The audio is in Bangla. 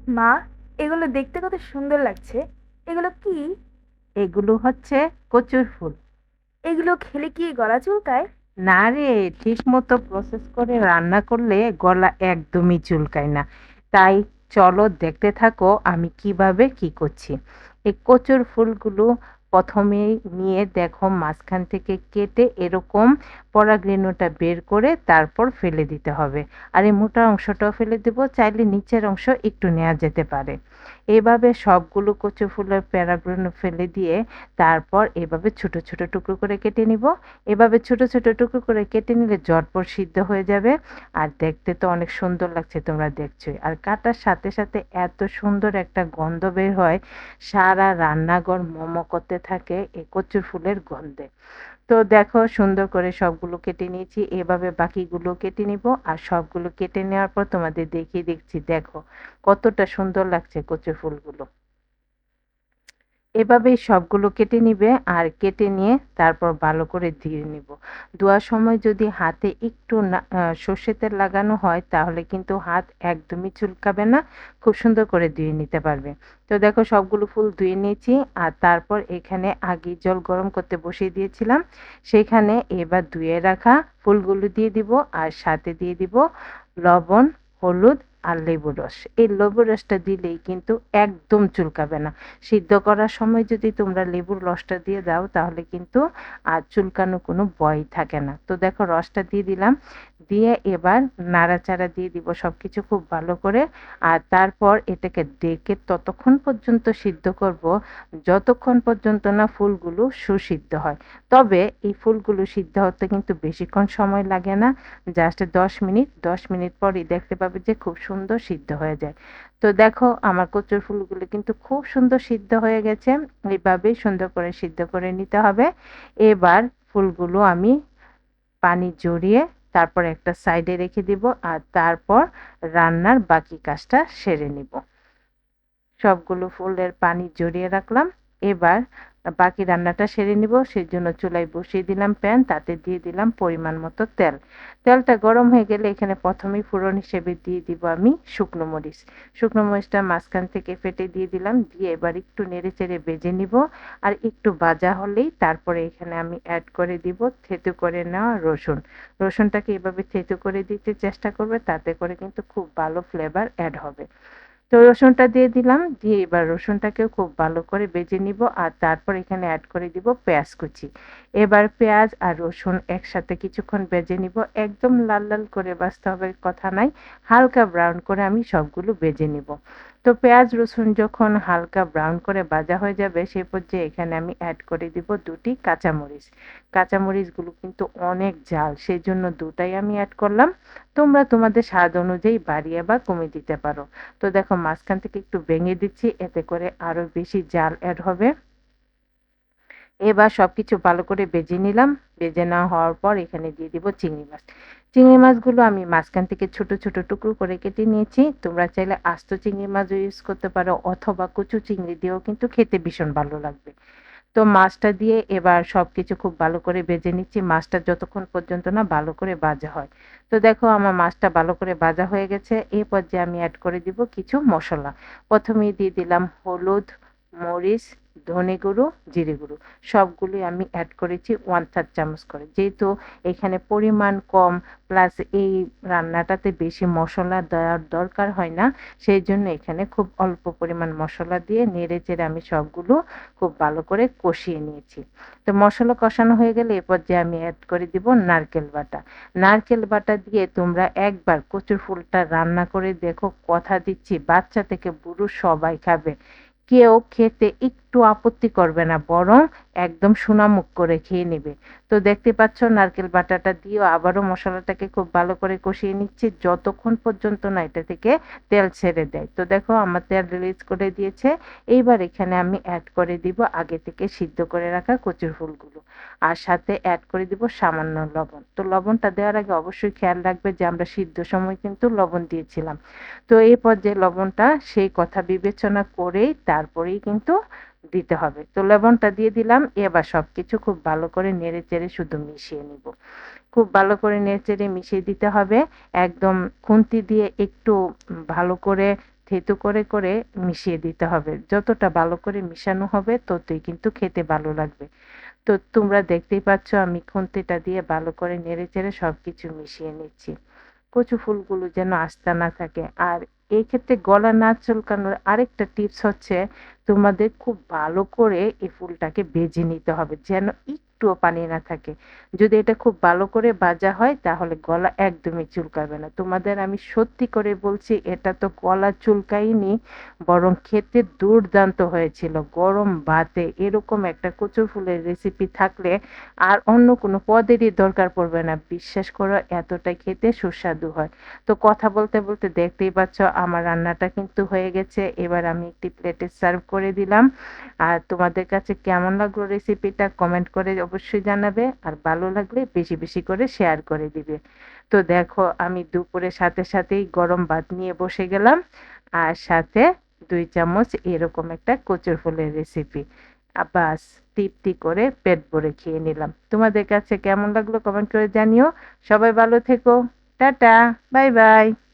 মা, এগুলো দেখতে কত সুন্দর লাগছে। এগুলো কি? এগুলো হচ্ছে কচুর ফুল। এগুলো খেলে কি গলা চুলকায়? না রে, ঠিক মতো প্রসেস করে রান্না করলে গলা একদমই চুলকায় না। তাই চলো দেখতে থাকো আমি কিভাবে কি করছি। এই কচুর ফুলগুলো প্রথমেই নিয়ে দেখো মাঝখান থেকে কেটে এরকম পরাগরেণুটা বের করে তারপর ফেলে দিতে হবে। আর এই মোটা অংশটাও ফেলে দেবো, চাইলে নিচের অংশ একটু নেওয়া যেতে পারে। এভাবে সবগুলো কচু ফুলের প্যারাগুলো ফেলে দিয়ে তারপর এভাবে ছোট ছোট টুকরো করে কেটে নিব। এভাবে ছোট ছোট টুকরো করে কেটে নিলে ঝটপট সিদ্ধ হয়ে যাবে। আর দেখতে তো অনেক সুন্দর লাগছে, তোমরা দেখছোই। আর কাটার সাথে সাথে এত সুন্দর একটা গন্ধ বের হয়, সারা রান্নাঘর মোমো করতে থাকে এই কচুর ফুলের গন্ধে। তো দেখো সুন্দর করে সবগুলো কেটে নিয়েছি, এভাবে বাকিগুলো কেটে নিব। আর সবগুলো কেটে নেওয়ার পর তোমাদের দেখিয়ে দিচ্ছি, দেখো কতটা সুন্দর লাগছে কচুর ফুলগুলো। এভাবেই সবগুলো কেটে নিবে আর কেটে নিয়ে তারপর ভালো করে ধুয়ে নিব। ধোয়ার সময় যদি হাতে একটু সর্ষের তেল লাগানো হয় তাহলে কিন্তু হাত একদমই চুলকাবে না, খুব সুন্দর করে ধুয়ে নিতে পারবে। তো দেখো সবগুলো ফুল ধুয়ে নিয়েছি। আর তারপর এখানে আগে জল গরম করতে বসিয়ে দিয়েছিলাম, সেখানে এবার ধুয়ে রাখা ফুলগুলো দিয়ে দিব আর সাথে দিয়ে দিব লবণ, হলুদ আর লেবুর রস। এই লেবুর রসটা দিলেই কিন্তু একদম চুলকাবে না। সিদ্ধ করার সময় যদি তোমরা লেবুর রসটা দিয়ে দাও তাহলে কিন্তু আর চুলকানো কোনো ভয় থাকে না। তো দেখো রসটা দিয়ে দিলাম, দিয়ে এবার নাড়াচাড়া দিয়ে দিব সবকিছু খুব ভালো করে। আর তারপর এটাকে ডেকে ততক্ষণ পর্যন্ত সিদ্ধ করব যতক্ষণ পর্যন্ত না ফুলগুলো সুসিদ্ধ হয়। তবে এই ফুলগুলো সিদ্ধ হতে কিন্তু বেশিক্ষণ সময় লাগে না, জাস্ট 10 মিনিট। 10 মিনিট পরই দেখতে পাবে যে খুব সুন্দর সিদ্ধ হয়ে যায়। তো দেখো আমার কচুর ফুলগুলো কিন্তু খুব সুন্দর সিদ্ধ হয়ে গেছে। এইভাবেই সুন্দর করে সিদ্ধ করে নিতে হবে। এবার ফুলগুলো আমি পানি ঝরিয়ে তারপর একটা সাইডে রেখে দিব। আর তারপর রান্নার বাকি কাজটা সেরে নিব। সবগুলো ফুলের পানি ঝরিয়ে রাখলাম। এবার বাকি রান্নাটা সেরে নিব, সেই জন্য চুলায় বসিয়ে দিলাম প্যান, তাতে দিয়ে দিলাম পরিমাণ মতো তেল। তেলটা গরম হয়ে গেলে এখানে প্রথমেই ফোড়ন হিসেবে দিয়ে দিব আমি শুকনো মরিচ। শুকনো মরিচটা মাঝখান থেকে ফেটে দিয়ে দিলাম, দিয়ে এবার একটু নেড়ে চেড়ে ভেজে নিব। আর একটু ভাজা হলেই তারপরে এখানে আমি অ্যাড করে দিব থেতো করে নেওয়া রসুন। রসুনটাকে এভাবে থেতো করে দিতে চেষ্টা করবে, তাতে করে কিন্তু খুব ভালো ফ্লেভার অ্যাড হবে। তো রসুনটা দিয়ে দিলাম, দিয়ে এবার রসুনটাকেও খুব ভালো করে ভেজে নিব। আর তারপর এখানে অ্যাড করে দিব পেঁয়াজ কুচি। এবার পেঁয়াজ আর রসুন একসাথে কিছুক্ষণ ভেজে নিব, একদম লাল লাল করে ভাজতে হবে কথা নাই, হালকা ব্রাউন করে আমি সবগুলো ভেজে নিব। তো পেঁয়াজ রসুন যখন হালকা ব্রাউন করে ভাজা হয়ে যাবে সেই পর্যায়ে এখানে আমি অ্যাড করে দিব দুটি কাঁচামরিচ। কাঁচামরিচগুলো কিন্তু অনেক ঝাল, সেই জন্য দুটাই আমি অ্যাড করলাম। তোমরা তোমাদের স্বাদ অনুযায়ী বাড়িয়ে বা কমিয়ে দিতে পারো। তো দেখো মাঝখান থেকে একটু ভেঙে দিচ্ছি, এতে করে আরো বেশি জাল অ্যাড হবে। এবার সবকিছু ভালো করে ভেজে নিলাম। ভেজে নেওয়া হওয়ার পর এখানে দিয়ে দিব চিংড়ি মাছ। চিংড়ি মাছগুলো আমি মাঝখান থেকে ছোট ছোট টুকরো করে কেটে নিয়েছি। তোমরা চাইলে আস্ত চিংড়ি মাছও ইউজ করতে পারো, অথবা কচু চিংড়ি দিয়েও কিন্তু খেতে ভীষণ ভালো লাগবে। তো মাছটা দিয়ে এবার সবকিছু খুব ভালো করে ভেজে নিচ্ছি, মাছটা যতক্ষণ পর্যন্ত না ভালো করে ভাজা হয়। তো দেখো আমার মাছটা ভালো করে ভাজা হয়ে গেছে। এই পর্যায়ে আমি অ্যাড করে দিব কিছু মশলা। প্রথমেই দিয়ে দিলাম হলুদ, মরিচ, ধনে গুঁড়ো, জিরে গুঁড়ো। সবগুলোই আমি অ্যাড করেছি 1/3 চামচ করে, যেহেতু এখানে পরিমাণ কম, প্লাস এই রান্নাটাতে বেশি মশলা দেওয়ার দরকার হয় না, সেই জন্য এখানে খুব অল্প পরিমাণ মশলা দিয়ে নেড়ে চেড়ে আমি সবগুলো খুব ভালো করে কষিয়ে নিয়েছি। তো মশলা কষানো হয়ে গেলে এ পর্যায়ে আমি অ্যাড করে দিব নারকেল বাটা। নারকেল বাটা দিয়ে তোমরা একবার কচুর ফুলটা রান্না করে দেখো, কথা দিচ্ছি বাচ্চা থেকে বুড়ো সবাই খাবে। কেউ খেতে একটু আপত্তি করবে না, বরং একদম সোনামুখ করে খেয়ে নেবে। তো দেখতে পাচ্ছ নারকেল বাটাটা দিয়েও আবারও মশলাটাকে খুব ভালো করে কষিয়ে নিচ্ছি যতক্ষণ পর্যন্ত না এটা থেকে তেল ছেড়ে দেয়। তো দেখো আমার তেল রিলিজ করে দিয়েছে। এইবার এখানে আমি অ্যাড করে দিব আগে থেকে সিদ্ধ করে রাখা কচুর ফুলগুলো। আর সাথে অ্যাড করে দিব সামান্য লবণ। তো লবণটা দেওয়ার আগে অবশ্যই খেয়াল রাখবে যে আমরা সিদ্ধ সময় কিন্তু লবণ দিয়েছিলাম। তো এই পর্যায়ে লবণটা সেই কথা বিবেচনা করেই তারপরেই কিন্তু দিতে হবে। তো লবণটা দিয়ে দিলাম, এবার সবকিছু খুব ভালো করে নেড়ে চেড়ে শুধু মিশিয়ে নিব। খুব ভালো করে নেড়েচেড়ে মিশিয়ে দিতে হবে। একদম খুন্তি দিয়ে একটু ভালো করে থেতো করে করে মিশিয়ে দিতে হবে। যতটা ভালো করে মিশানো হবে ততই কিন্তু খেতে ভালো লাগবে। তো তোমরা দেখতেই পাচ্ছ আমি খুন্তিটা দিয়ে ভালো করে নেড়েচেড়ে সবকিছু মিশিয়ে নিচ্ছি। কচু ফুলগুলো যেন আস্তা না থাকে। আর এই ক্ষেত্রে গলা না চুলকানোর আরেকটা টিপস হচ্ছে তোমাদের খুব ভালো করে এই ফুলটাকে ভেজে নিতে হবে যেন একটুও পানি না থাকে। যদি এটা খুব ভালো করে ভাজা হয় তাহলে গলা একদমই চুলকাবে না। তোমাদের আমি সত্যি করে বলছি এটা তো গলা চুলকায়নি, বরং খেতে দুর্দান্ত হয়েছিল। গরম ভাতে এরকম একটা কচু ফুলের রেসিপি থাকলে আর অন্য কোনো পদেরই দরকার পড়বে না। বিশ্বাস করো এতটাই খেতে সুস্বাদু হয়। তো কথা বলতে বলতে দেখতেই পাচ্ছ আমার রান্নাটা কিন্তু হয়ে গেছে। এবার আমি একটি প্লেটে সার্ভ করে দিলাম। আর তোমাদের কাছে কেমন লাগলো রেসিপিটা কমেন্ট করে অবশ্যই জানাবে। আর ভালো লাগলে বেশি বেশি করে শেয়ার করে দিবে। তো দেখো আমি দুপুরে সাথে সাথেই গরম ভাত নিয়ে বসে গেলাম। আর সাথে ২ চামচ এরকম একটা কচুর ফুলের রেসিপি। বাস তৃপ্তি করে পেট ভরে খেয়ে নিলাম। তোমাদের কাছে কেমন লাগলো কমেন্ট করে জানিও। সবাই ভালো থেকো। Tata, bye bye.